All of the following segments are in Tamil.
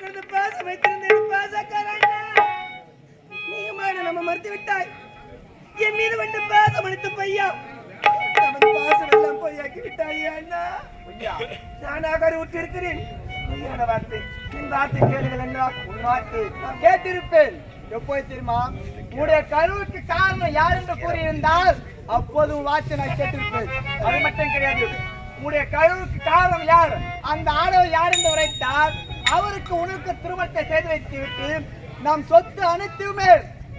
கொடுத்து பாசம் வைத்திருந்தேன் பாசக்காரண்ணா. நீயுமான நம்ம மறுத்து விட்டாய். என் மீது வந்து பாசம் அளித்த பையா நமது பாசம் எல்லாம் பொய்யாக்கி விட்டாயே அண்ணா. நானாக விட்டிருக்கிறேன். பொய்யான வார்த்தை என் வார்த்தை கேளுங்கள் அண்ணா. உன் வார்த்தை நான் கேட்டிருப்பேன். எப்போது தெரியுமா? உடைய கருவுக்கு காரணம் யார் என்று கூறியிருந்தால் அப்போதும் வார்த்தை நான் கேட்டிருப்பேன். அது மட்டும் கிடையாது. உடைய கருவுக்கு காரணம் யார், அந்த ஆடவர் யார் என்று உரைத்தால் அவருக்கு உனக்கு திருமணத்தை செய்து வைத்து விட்டு நம் சொத்து அனைத்துமே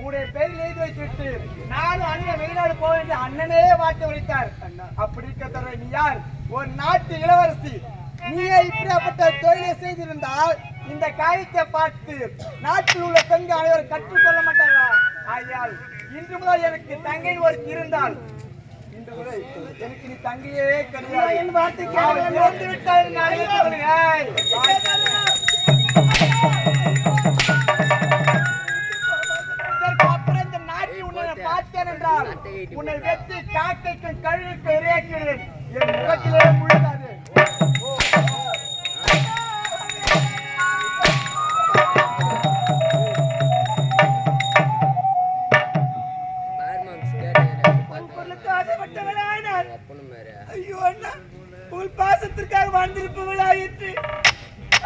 உடைய பேரில் எழுதி வைத்து விட்டு நானும் அண்ணன் வெளிநாடு போக வேண்டிய அண்ணனே வார்த்தை உரைத்தார். அப்படி இருக்க நீ யார்? ஒரு நாட்டு இளவரசி. நீயே இப்படியாப்பட்ட தொழிலை செய்திருந்தால் இந்த காரியத்தை பார்த்து நாட்டில் உள்ள பெண்கள் அனைவரும் கற்றுக்கொள்ள மாட்டார்களா? ஆகையால் இன்று முதல் எனக்கு தங்கை ஒரு இருந்தால் இன்று முதல் எனக்கு நீ தங்கையே கிடையாது. என் வார்த்தைக்கு அப்புறம் இந்த நாட்டில் உன்னை பார்த்தேன் என்றால் உன்னை வெற்றி காக்கைக்கும் கழுவுக்கு இறையாக்கிறேன். என் முகத்திலே முழுகாது. ஐயோ அண்ணா, உங்கள் பாசத்திற்காக வாழ்ந்திருப்பவளாயிற்று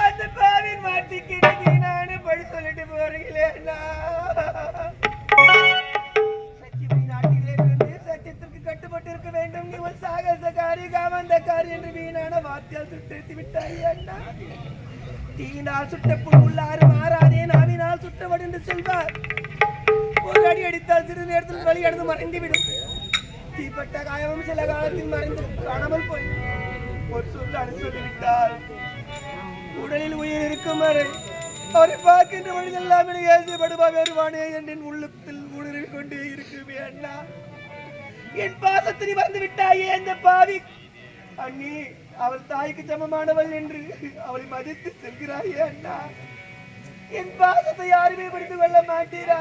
அந்த பாவின் மாட்டிக்கு நானே படி சொல்லிட்டு போறீங்களே அண்ணா. சத்தியபடி நாட்டிலே இருந்து சத்தியத்திற்கு கட்டுப்பட்டு இருக்க வேண்டும். நீ ஒரு சாகசக்காரி காமந்தக்காரி என்று வீணான வார்த்தையால் சுட்டெடுத்து விட்டாய் அண்ணா. தீயினால் சுட்ட புல்லாறு மாறாதே நாவினால் சுட்டவடு என்று சொல்வார். ஒரு அடி அடித்தால் சிறு நேரத்தில் வழி அடைந்து மறைந்துவிடும். தீப்பட்ட காயமும் சில காலத்தில் மறைந்து காணாமல் போய் ஒரு சொல் அனுப்பிவிட்டால் உடலில் உயிர் இருக்கும் வரை அவரை பார்க்கின்ற மனிதெல்லாம் ஏசப்படுவா வருவானே என் உள்ளத்தில் ஊடுருவி கொண்டே இருக்குமே அண்ணா. என் பாசத்தினை வந்து விட்டாயே அந்த பாவி அண்ணி. அவள் தாய்க்கு சமமானவள் என்று அவளை மதித்து செல்கிறாயே அண்ணா. என் பாசத்தை யாருமே படித்து கொள்ள மாட்டீரா?